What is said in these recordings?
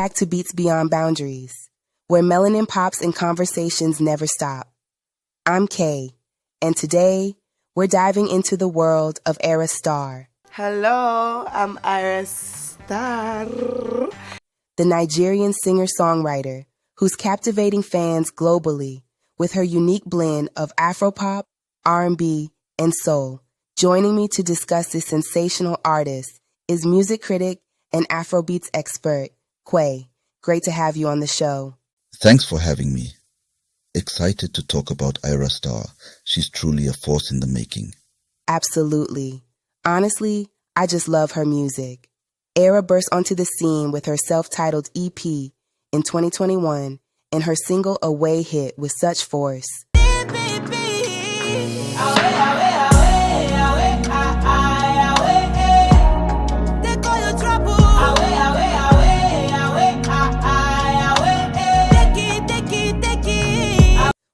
back to Beats Beyond Boundaries, where melanin pops and conversations never stop. I'm Kay, and today we're diving into the world of Ayra Starr. Hello, I'm Ayra Starr, the Nigerian singer-songwriter who's captivating fans globally with her unique blend of Afropop, R&B, and soul. Joining me to discuss this sensational artist is music critic and Afrobeats expert, Quay. Great to have you on the show. Thanks for having me. Excited to talk about Ayra Starr. She's truly a force in the making. Absolutely. Honestly, I just love her music. Ayra burst onto the scene with her self-titled EP in 2021 and her single Away hit with such force.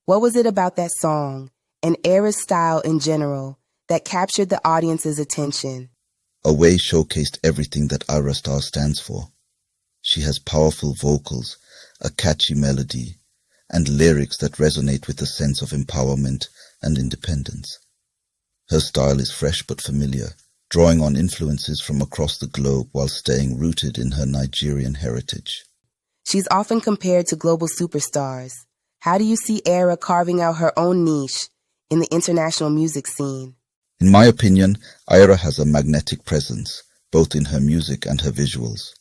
What was it about that song and Ayra's style in general that captured the audience's attention? Away showcased everything that Ayra Starr stands for. She has powerful vocals, a catchy melody, and lyrics that resonate with a sense of empowerment and independence. Her style is fresh but familiar, drawing on influences from across the globe while staying rooted in her Nigerian heritage. She's often compared to global superstars. How do you see Ayra carving out her own niche in the international music scene? In my opinion, Ayra has a magnetic presence, both in her music and her visuals.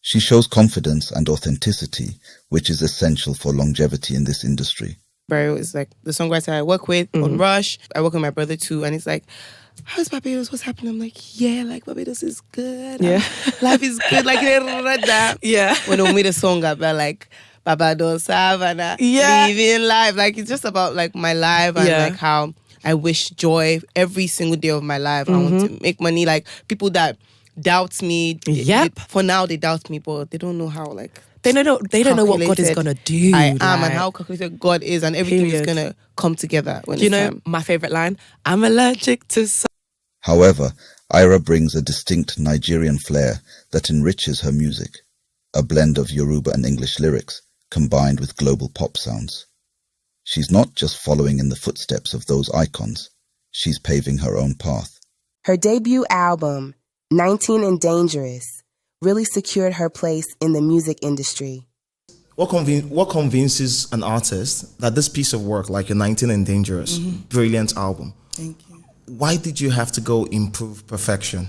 She shows confidence and authenticity, which is essential for longevity in this industry. Bro is like the songwriter I work with on Rush. I work with my brother too, and it's like, how's Barbados? What's happening? I'm like, yeah, like Barbados is good. Yeah. Life is good. Like, that. Yeah. When we made a song about like, Barbados, Savannah, living life. Like, it's just about like my life and like how I wish joy every single day of my life. I want to make money. Like, people that doubt me, for now they doubt me, but they don't know how like they don't know what God is gonna do. I am and how calculated God is, and everything is gonna come together. When you it's know time. My favorite line: "I'm allergic to." However, Ayra brings a distinct Nigerian flair that enriches her music, a blend of Yoruba and English lyrics combined with global pop sounds. She's not just following in the footsteps of those icons, she's paving her own path. Her debut album, 19 and Dangerous, really secured her place in the music industry. What convinces an artist that this piece of work, like your 19 and Dangerous, brilliant album, Thank you. why did you have to go improve perfection?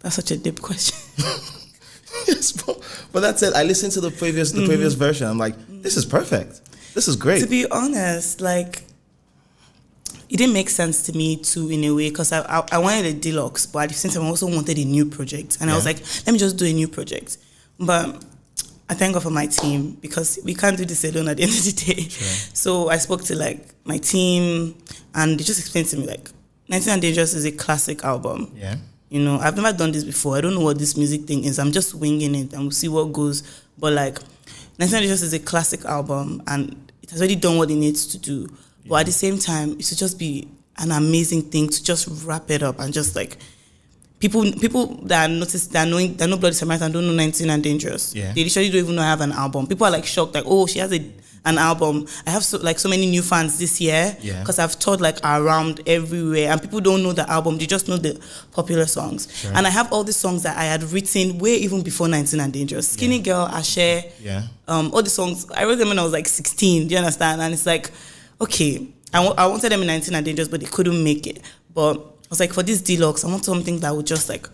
That's such a deep question. Yes, but that's it. I listened to the previous version. I'm like, this is perfect. This is great. To be honest, like, it didn't make sense to me too, in a way, because I wanted a deluxe, but at the same time I also wanted a new project, and I was like, let me just do a new project. But I thank God for my team, because we can't do this alone at the end of the day. Sure. So I spoke to like my team, and they just explained to me like, 19 and Dangerous is a classic album. Yeah. You know, I've never done this before. I don't know what this music thing is. I'm just winging it and we'll see what goes. But like, 19 and Dangerous is a classic album and it has already done what it needs to do. Yeah. But at the same time, it should just be an amazing thing to just wrap it up and just like, people that notice, that know Bloody Samaritan don't know 19 and Dangerous. Yeah. They literally don't even know I have an album. People are like shocked, like, oh, she has an album. I have so many new fans this year because I've toured like around everywhere, and people don't know the album. They just know the popular songs. Sure. And I have all the songs that I had written way even before 19 and Dangerous. Skinny Girl, Ashe, all the songs I wrote them when I was like 16. Do you understand? And it's like, okay, I wanted them in 19 and Dangerous, but they couldn't make it. But I was like, for this deluxe, I want something that would just like,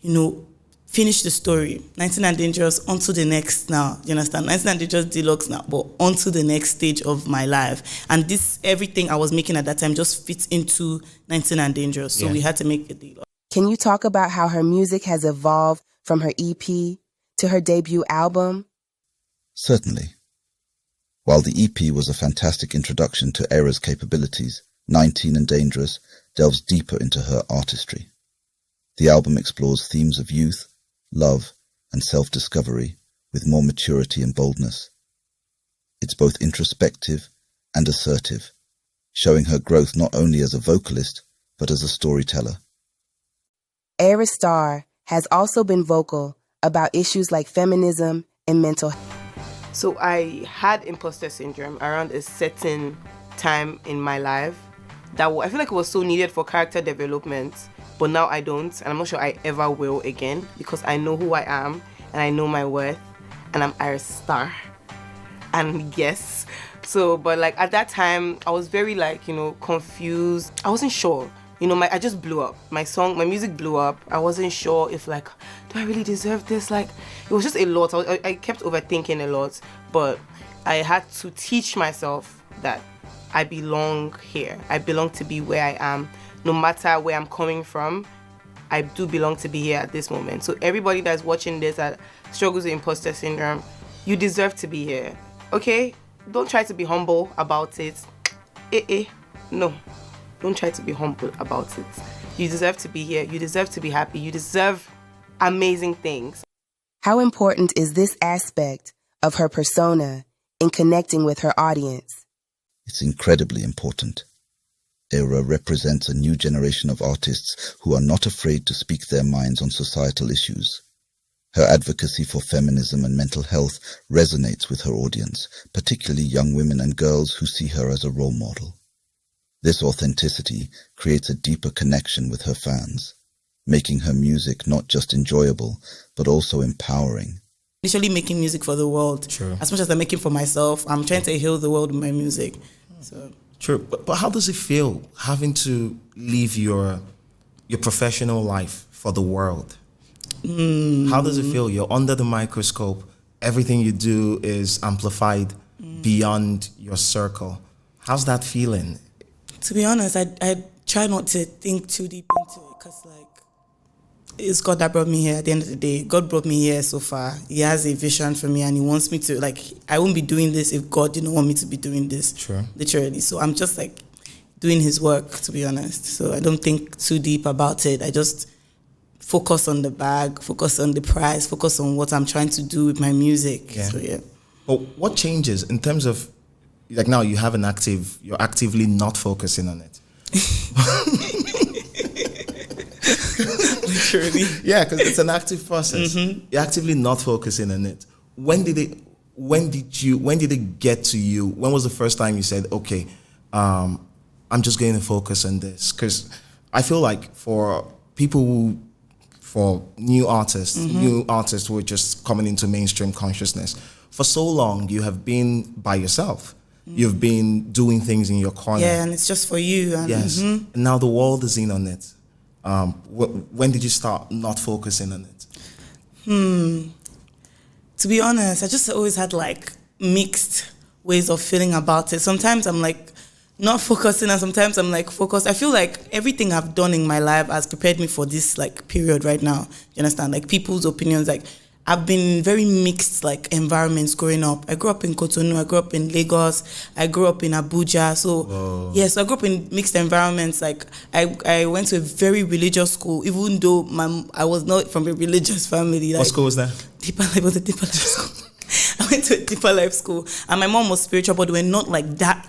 you know, finish the story. 19 and Dangerous, onto the next now. You understand? 19 and Dangerous deluxe now, but onto the next stage of my life. And this, everything I was making at that time just fits into 19 and Dangerous. So we had to make a deluxe. Can you talk about how her music has evolved from her EP to her debut album? Certainly. While the EP was a fantastic introduction to Ayra's capabilities, 19 and Dangerous delves deeper into her artistry. The album explores themes of youth, love, and self-discovery with more maturity and boldness. It's both introspective and assertive, showing her growth not only as a vocalist, but as a storyteller. Ayra Starr has also been vocal about issues like feminism and mental health. So I had imposter syndrome around a certain time in my life that I feel like it was so needed for character development, but now I don't, and I'm not sure I ever will again, because I know who I am and I know my worth, and I'm Ayra Starr. And yes, so, but like at that time I was very like, confused. I wasn't sure. I just blew up. My music blew up. I wasn't sure if like, do I really deserve this? Like, it was just a lot. I kept overthinking a lot, but I had to teach myself that I belong here. I belong to be where I am. No matter where I'm coming from, I do belong to be here at this moment. So everybody that's watching this that struggles with imposter syndrome, you deserve to be here. Okay? Don't try to be humble about it. No. Don't try to be humble about it. You deserve to be here. You deserve to be happy. You deserve amazing things. How important is this aspect of her persona in connecting with her audience? It's incredibly important. Ayra represents a new generation of artists who are not afraid to speak their minds on societal issues. Her advocacy for feminism and mental health resonates with her audience, particularly young women and girls who see her as a role model. This authenticity creates a deeper connection with her fans, making her music not just enjoyable, but also empowering. Literally making music for the world. True. As much as I'm making for myself, I'm trying to heal the world with my music. So. True. But how does it feel having to leave your professional life for the world? How does it feel? You're under the microscope. Everything you do is amplified beyond your circle. How's that feeling? To be honest, I try not to think too deep into it, because like, it's God that brought me here at the end of the day. God brought me here so far. He has a vision for me and he wants me to, like, I won't be doing this if God didn't want me to be doing this. True. Literally. So I'm just like doing his work, to be honest. So I don't think too deep about it. I just focus on the bag, focus on the prize, focus on what I'm trying to do with my music. Yeah. So yeah. But what changes in terms of, like now you have you're actively not focusing on it. Literally. Yeah, because it's an active process. You're actively not focusing on it. When did it get to you? When was the first time you said, okay, I'm just going to focus on this? Because I feel like for new artists who are just coming into mainstream consciousness, for so long you have been by yourself. You've been doing things in your corner. Yeah, and it's just for you. And yes. And now the world is in on it. When did you start not focusing on it? To be honest, I just always had like mixed ways of feeling about it. Sometimes I'm like not focusing, and sometimes I'm like focused. I feel like everything I've done in my life has prepared me for this like period right now. You understand? Like people's opinions, like I've been in very mixed like environments growing up. I grew up in Cotonou, I grew up in Lagos, I grew up in Abuja. So yeah, so I grew up in mixed environments. Like I went to a very religious school, even though I was not from a religious family. Like, what school was that? Deeper Life was a Deeper Life school. I went to a Deeper Life school, and my mom was spiritual, but we're not like that.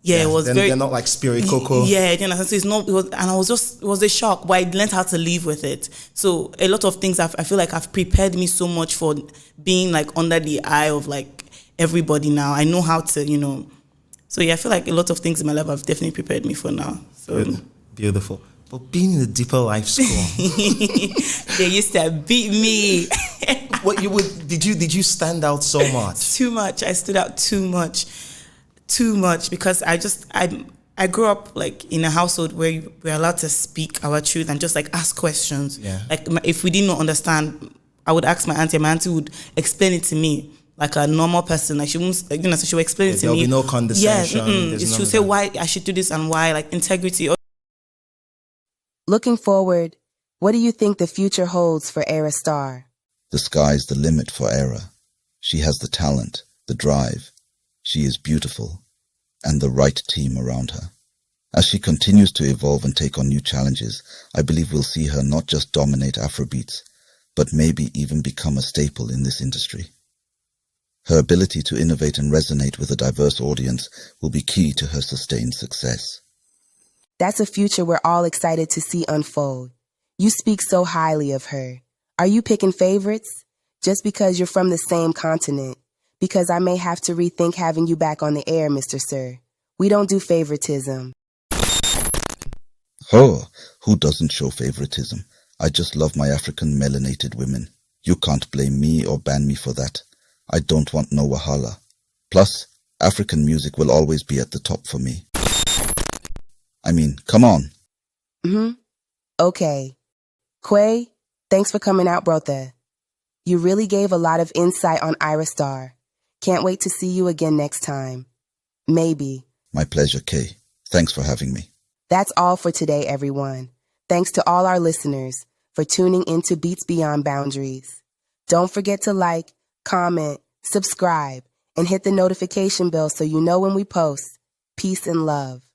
Yeah, it was they're not like spirit cocoa. Yeah, you know, so it's not. It was a shock, but I learned how to live with it. So a lot of things I feel like have prepared me so much for being like under the eye of like everybody now. I know how to, So yeah, I feel like a lot of things in my life have definitely prepared me for now. So beautiful. But being in the Deeper Life school, they used to beat me. What did you stand out so much? Too much. I stood out too much. Too much, because I grew up like in a household where we're allowed to speak our truth and just like ask questions. Yeah. Like if we didn't understand, I would ask my auntie. My auntie would explain it to me like a normal person. Like she won't, so she would explain it to me. There'll be no condescension. Yeah, she'll say why I should do this and why, like integrity. Looking forward, what do you think the future holds for Ayra Starr? The sky's the limit for Ayra. She has the talent, the drive. She is beautiful, and the right team around her. As she continues to evolve and take on new challenges, I believe we'll see her not just dominate Afrobeats, but maybe even become a staple in this industry. Her ability to innovate and resonate with a diverse audience will be key to her sustained success. That's a future we're all excited to see unfold. You speak so highly of her. Are you picking favorites? Just because you're from the same continent. Because I may have to rethink having you back on the air, Mr. Sir. We don't do favoritism. Oh, who doesn't show favoritism? I just love my African melanated women. You can't blame me or ban me for that. I don't want no wahala. Plus, African music will always be at the top for me. I mean, come on. Okay. Quay, thanks for coming out, brother. You really gave a lot of insight on Ayra Starr. Can't wait to see you again next time. Maybe. My pleasure, Kay. Thanks for having me. That's all for today, everyone. Thanks to all our listeners for tuning into Beats Beyond Boundaries. Don't forget to like, comment, subscribe, and hit the notification bell so you know when we post. Peace and love.